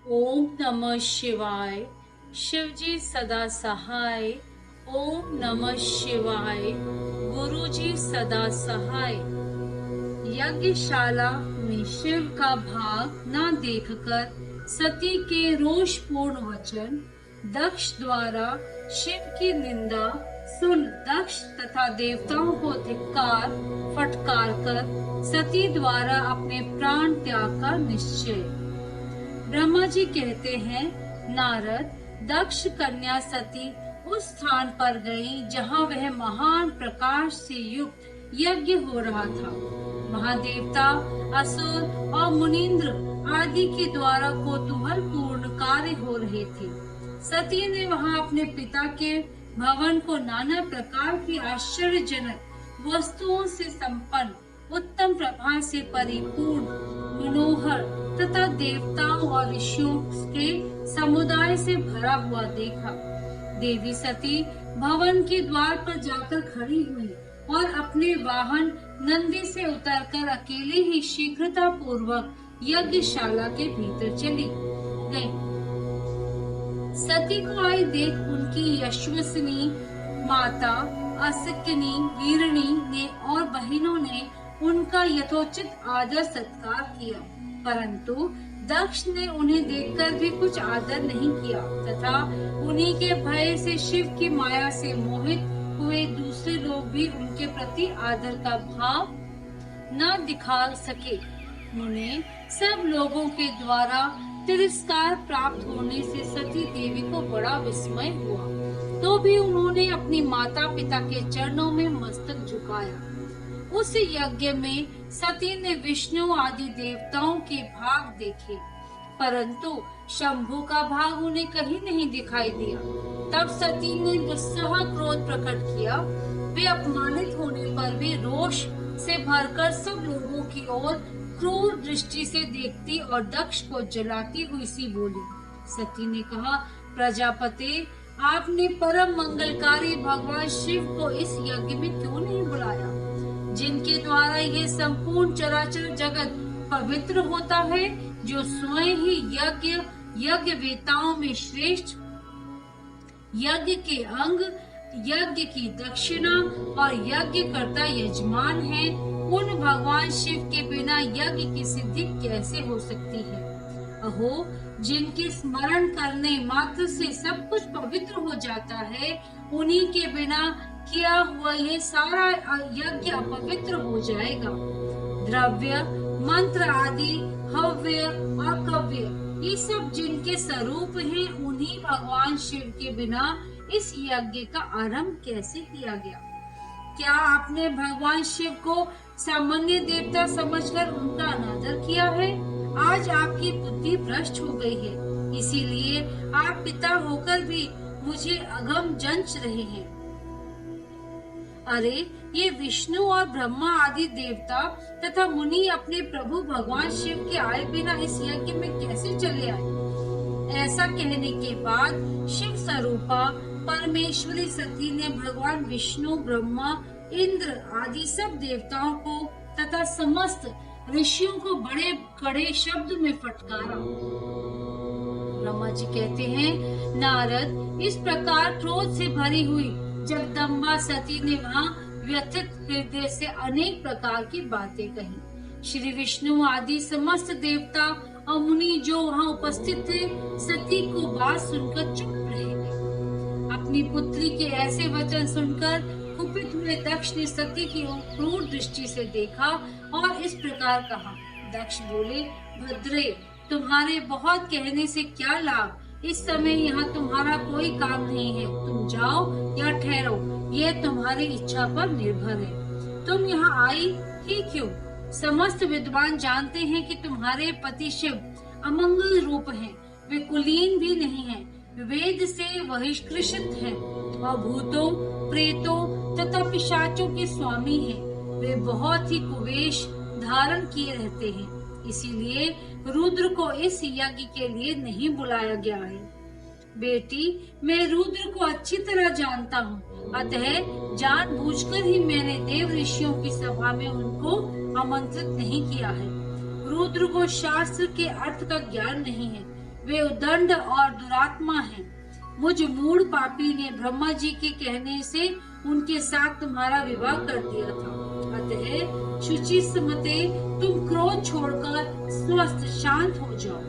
ओम नमः शिवाय। शिवजी सदा सहाय। ओम नमः शिवाय। गुरुजी सदा सहाय। यज्ञशाला में शिव का भाग न देखकर सती के रोषपूर्ण वचन दक्ष द्वारा शिव की निंदा सुन दक्ष तथा देवताओं को धिक्कार फटकार कर सती द्वारा अपने प्राण त्याग का निश्चय। ब्रह्मा जी कहते हैं, नारद, दक्ष कन्या सती उस स्थान पर गई जहाँ वह महान प्रकाश से युक्त यज्ञ हो रहा था। वहाँ देवता, असुर और मुनींद्र आदि के द्वारा कौतूहल पूर्ण कार्य हो रहे थे। सती ने वहाँ अपने पिता के भवन को नाना प्रकार की आश्चर्यजनक वस्तुओं से संपन्न, उत्तम प्रभा से परिपूर्ण, मनोहर तथा देवताओं और ऋषियों के समुदाय से भरा हुआ देखा। देवी सती भवन के द्वार पर जाकर खड़ी हुई और अपने वाहन नंदी से उतरकर अकेले ही शीघ्रता पूर्वक यज्ञशाला के भीतर चली गई। सती को आई देख उनकी यशस्विनी माता असिकनी, वीरणी ने और बहनों ने उनका यथोचित आदर सत्कार किया, परंतु दक्ष ने उन्हें देखकर भी कुछ आदर नहीं किया तथा उन्हीं के भय से शिव की माया से मोहित हुए दूसरे लोग भी उनके प्रति आदर का भाव न दिखा सके। उन्हें सब लोगों के द्वारा तिरस्कार प्राप्त होने से सती देवी को बड़ा विस्मय हुआ, तो भी उन्होंने अपनी माता पिता के चरणों में मस्तक झुकाया। उस यज्ञ में सती ने विष्णु आदि देवताओं के भाग देखे, परंतु शंभु का भाग उन्हें कहीं नहीं दिखाई दिया। तब सती ने दुस्सह क्रोध प्रकट किया। वे अपमानित होने पर भी रोष से भरकर सब लोगों की ओर क्रूर दृष्टि से देखती और दक्ष को जलाती हुई सी बोली। सती ने कहा, प्रजापति, आपने परम मंगलकारी भगवान शिव को इस यज्ञ में क्यों नहीं बुलाया, जिनके द्वारा ये संपूर्ण चराचर जगत पवित्र होता है, जो स्वयं ही यज्ञ वेताओं में श्रेष्ठ, यज्ञ के अंग, यज्ञ की दक्षिणा और यज्ञ करता यजमान है। उन भगवान शिव के बिना यज्ञ की सिद्धि कैसे हो सकती है? अहो, जिनके स्मरण करने मात्र से सब कुछ पवित्र हो जाता है, उन्हीं के बिना किया हुआ ये सारा यज्ञ अपवित्र हो जाएगा। द्रव्य, मंत्र आदि, हव्य और कव्य, ये सब जिनके स्वरूप हैं, उन्हीं भगवान शिव के बिना इस यज्ञ का आरंभ कैसे किया गया? क्या आपने भगवान शिव को सामान्य देवता समझकर उनका अनादर किया है? आज आपकी बुद्धि भ्रष्ट हो गई है, इसीलिए आप पिता होकर भी मुझे अगम जंच रहे हैं। अरे, ये विष्णु और ब्रह्मा आदि देवता तथा मुनि अपने प्रभु भगवान शिव के आए बिना इस यज्ञ में कैसे चले आए? ऐसा कहने के बाद शिव स्वरूपा परमेश्वरी सती ने भगवान विष्णु, ब्रह्मा, इंद्र आदि सब देवताओं को तथा समस्त ऋषियों को बड़े कड़े शब्द में फटकारा। ब्रह्मा जी कहते हैं, नारद, इस प्रकार क्रोध से भरी हुई जगदम्बा सती ने वहाँ व्यथित हृदय से अनेक प्रकार की बातें कही। श्री विष्णु आदि समस्त देवता और मुनि जो वहाँ उपस्थित थे, सती को बात सुनकर चुप रहे। अपनी पुत्री के ऐसे वचन सुनकर कुपित हुए दक्ष ने सती की ओर क्रूर दृष्टि से देखा और इस प्रकार कहा। दक्ष बोले, भद्रे, तुम्हारे बहुत कहने से क्या लाभ? इस समय यहाँ तुम्हारा कोई काम नहीं है, तुम जाओ या ठहरो, ये तुम्हारी इच्छा पर निर्भर है। तुम यहाँ आई ही क्यों? समस्त विद्वान जानते हैं कि तुम्हारे पति शिव अमंगल रूप हैं, वे कुलीन भी नहीं हैं, वेद से बहिष्कृत हैं और भूतों, प्रेतों तथा पिशाचों के स्वामी हैं। वे बहुत ही कुवेश धारण किए रहते हैं, इसीलिए रुद्र को इस यज्ञ के लिए नहीं बुलाया गया है। बेटी, मैं रुद्र को अच्छी तरह जानता हूँ, अतः जानबूझकर ही मैंने देव ऋषियों की सभा में उनको आमंत्रित नहीं किया है। रुद्र को शास्त्र के अर्थ का ज्ञान नहीं है, वे उदंड और दुरात्मा हैं। मुझ मूढ़ पापी ने ब्रह्मा जी के कहने से उनके साथ तुम्हारा विवाह कर दिया था। अतः शुचि सुमते, तुम क्रोध छोड़कर स्वस्थ शांत हो जाओ।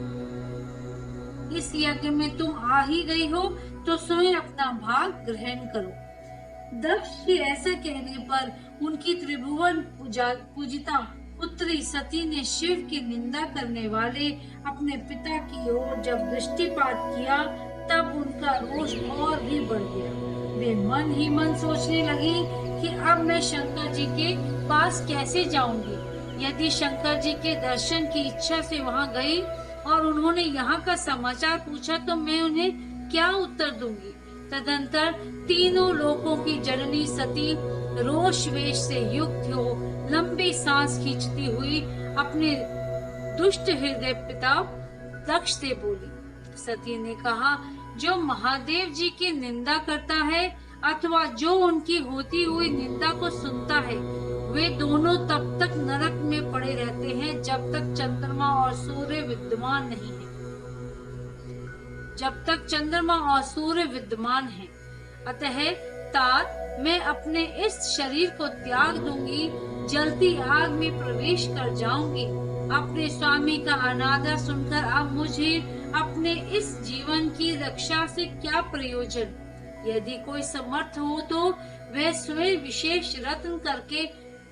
इस यज्ञ में तुम आ ही गई हो तो स्वयं अपना भाग ग्रहण करो। दक्ष के ऐसा कहने पर उनकी त्रिभुवन पूजिता पुत्री सती ने शिव की निंदा करने वाले अपने पिता की ओर जब दृष्टिपात किया तब उनका रोष और भी बढ़ गया। वे मन ही मन सोचने लगी कि अब मैं शंकर जी के पास कैसे जाऊंगी। यदि शंकर जी के दर्शन की इच्छा से वहां गई और उन्होंने यहाँ का समाचार पूछा तो मैं उन्हें क्या उत्तर दूंगी। तदंतर तीनों लोकों की जननी सती रोष वेश से युक्त हो लंबी सांस खींचती हुई अपने दुष्ट हृदय पिता दक्ष से बोली। सती ने कहा, जो महादेव जी की निंदा करता है अथवा जो उनकी होती हुई निंदा को सुनता है, वे दोनों तब तक नरक में पड़े रहते हैं जब तक चंद्रमा और सूर्य विद्यमान नहीं है। जब तक चंद्रमा और सूर्य विद्यमान है। अतः तात मैं अपने इस शरीर को त्याग दूंगी, जलती आग में प्रवेश कर जाऊंगी। अपने स्वामी का अनादर सुनकर अब मुझे अपने इस जीवन की रक्षा से क्या प्रयोजन। यदि कोई समर्थ हो तो वह स्वयं विशेष रत्न करके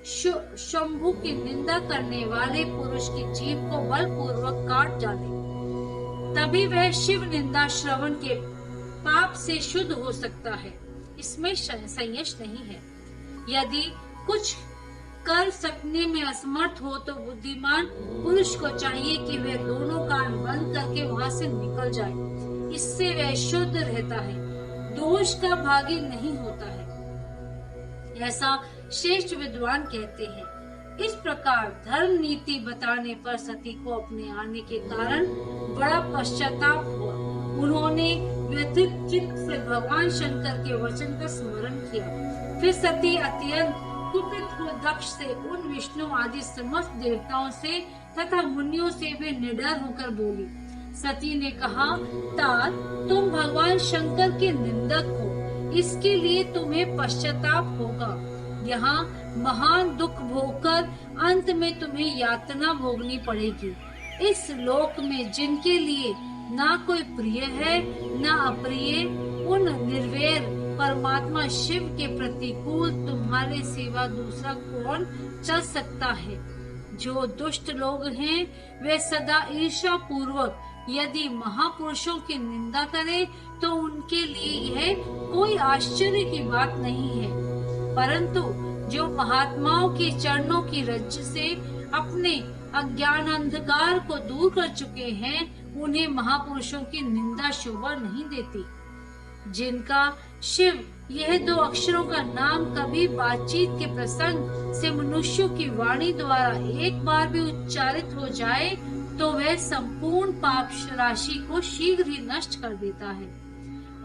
शंभु की निंदा करने वाले पुरुष की जीभ को बलपूर्वक काट डाले, तभी वह शिव निंदा श्रवण के पाप से शुद्ध हो सकता है। इसमें संशय नहीं है। यदि कुछ कर सकने में असमर्थ हो तो बुद्धिमान पुरुष को चाहिए कि वह दोनों कान बंद करके वहां से निकल जाए। इससे वह शुद्ध रहता है, दोष का भागी नहीं होता है, ऐसा श्रेष्ठ विद्वान कहते हैं। इस प्रकार धर्म नीति बताने पर सती को अपने आने के कारण बड़ा पश्चाताप हुआ। उन्होंने व्यथित चित्त से भगवान शंकर के वचन का स्मरण किया। फिर सती अत्यंत कुपित हो दक्ष से, उन विष्णु आदि समस्त देवताओं से तथा मुनियों से भी निडर होकर बोली। सती ने कहा, तात तुम भगवान शंकर के निंदक हो, इसके लिए तुम्हें पश्चाताप होगा। यहाँ महान दुख भोगकर अंत में तुम्हें यातना भोगनी पड़ेगी। इस लोक में जिनके लिए ना कोई प्रिय है ना अप्रिय, उन निर्वैर परमात्मा शिव के प्रतिकूल तुम्हारे सिवा दूसरा कौन चल सकता है। जो दुष्ट लोग हैं वे सदा ईर्ष्या पूर्वक यदि महापुरुषों की निंदा करें तो उनके लिए यह कोई आश्चर्य की बात नहीं है। परंतु जो महात्माओं के चरणों की रज्जु से अपने अज्ञान अंधकार को दूर कर चुके हैं, उन्हें महापुरुषों की निंदा शोभा नहीं देती। जिनका शिव यह दो अक्षरों का नाम कभी बातचीत के प्रसंग से मनुष्यों की वाणी द्वारा एक बार भी उच्चारित हो जाए तो वह संपूर्ण पाप राशि को शीघ्र ही नष्ट कर देता है।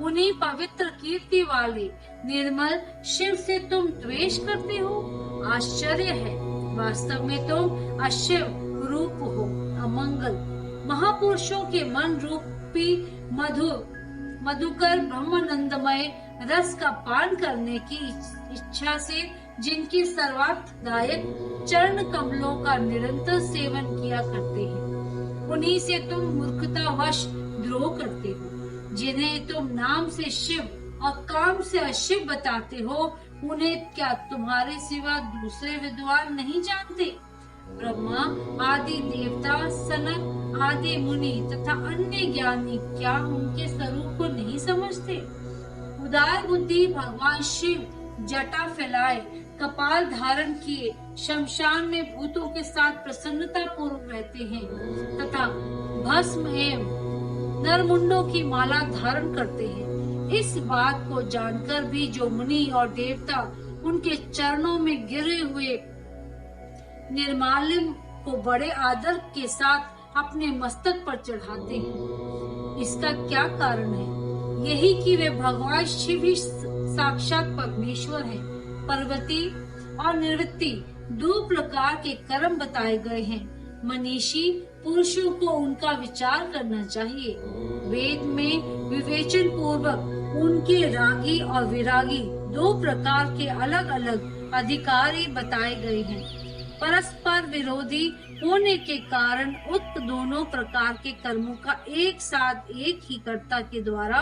उन्हीं पवित्र कीर्ति वाले निर्मल शिव से तुम द्वेष करते हो, आश्चर्य है। वास्तव में तुम अशिव रूप हो, अमंगल। महापुरुषों के मन रूपी मधुकर ब्रह्मानंदमय रस का पान करने की इच्छा से जिनकी सर्वार्थदायक चरण कमलों का निरंतर सेवन किया करते हैं, उन्हीं से तुम मूर्खतावश द्रोह करते हो। जिन्हें तुम नाम से शिव और काम से अशिव बताते हो, उन्हें क्या तुम्हारे सिवा दूसरे विद्वान नहीं जानते? ब्रह्मा आदि देवता, सनक आदि मुनि तथा अन्य ज्ञानी क्या उनके स्वरूप को नहीं समझते? उदार बुद्धि भगवान शिव जटा फैलाए, कपाल धारण किए, शमशान में भूतों के साथ प्रसन्नता पूर्वक रहते हैं तथा भस्म एवं नरमुंडों की माला धारण करते हैं। इस बात को जानकर भी जो मुनि और देवता उनके चरणों में गिरे हुए निर्माल्य को बड़े आदर के साथ अपने मस्तक पर चढ़ाते हैं, इसका क्या कारण है? यही कि वे भगवान शिव ही साक्षात परमेश्वर हैं। पर्वती और निवृत्ति दो प्रकार के कर्म बताए गए हैं। मनीषी पुरुषों को उनका विचार करना चाहिए। वेद में विवेचन पूर्वक उनके रागी और विरागी दो प्रकार के अलग अलग अधिकारी बताए गए हैं। परस्पर विरोधी होने के कारण उक्त दोनों प्रकार के कर्मों का एक साथ एक ही कर्ता के द्वारा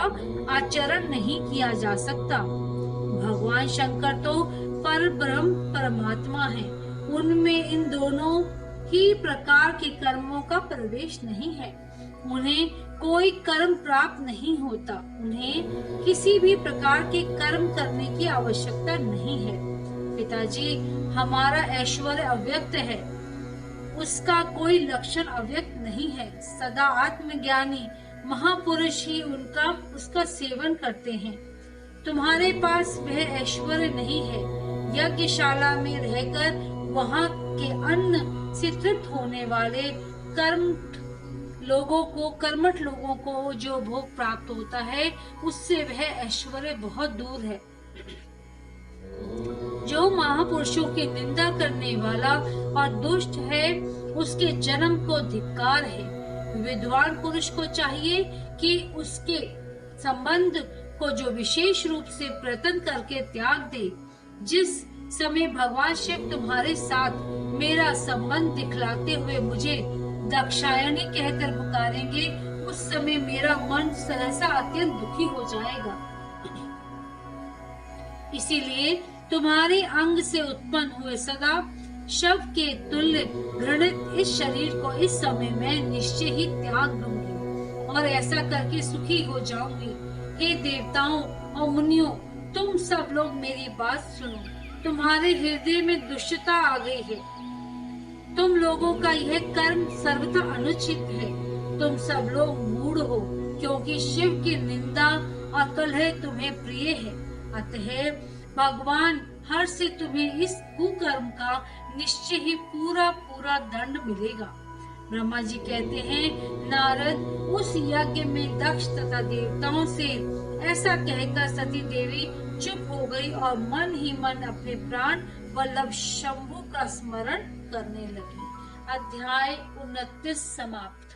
आचरण नहीं किया जा सकता। भगवान शंकर तो परब्रह्म परमात्मा है, उनमें इन दोनों ही प्रकार के कर्मों का प्रवेश नहीं है। उन्हें कोई कर्म प्राप्त नहीं होता, उन्हें किसी भी प्रकार के कर्म करने की आवश्यकता नहीं है। पिताजी, हमारा ऐश्वर्य अव्यक्त है, उसका कोई लक्षण अव्यक्त नहीं है। सदा आत्मज्ञानी महापुरुष ही उसका सेवन करते हैं। तुम्हारे पास वह ऐश्वर्य नहीं है। यज्ञशाला में रहकर वहाँ के अन्न से तृप्त होने वाले कर्मठ लोगों को जो भोग प्राप्त होता है, उससे वह ऐश्वर्य बहुत दूर है। जो महापुरुषों की निंदा करने वाला और दुष्ट है, उसके जन्म को धिक्कार है। विद्वान पुरुष को चाहिए कि उसके संबंध को जो विशेष रूप से प्रयत्न करके त्याग दे। जिस समय भगवान शिव तुम्हारे साथ मेरा संबंध दिखलाते हुए मुझे दाक्षायणी कहकर पुकारेंगे, उस समय मेरा मन सहसा अत्यंत दुखी हो जाएगा। इसीलिए तुम्हारे अंग से उत्पन्न हुए सदा शव के तुल्य घृणित इस शरीर को इस समय मैं निश्चय ही त्याग दूंगी और ऐसा करके सुखी हो जाऊंगी। हे देवताओं और मुनियों, तुम सब लोग मेरी बात सुनो। तुम्हारे हृदय में दुष्टता आ गई है। तुम लोगों का यह कर्म सर्वथा अनुचित है। तुम सब लोग मूढ़ हो, क्योंकि शिव की निंदा और कलह तुम्हें प्रिय है। अतः भगवान हर से तुम्हें इस कुकर्म का निश्चय ही पूरा दंड मिलेगा। ब्रह्मा जी कहते हैं, नारद, उस यज्ञ में दक्ष तथा देवताओं से ऐसा कहकर सती देवी चुप हो गई और मन ही मन अपने प्राण वल्लभ शंभु का स्मरण करने लगी। अध्याय 29 समाप्त।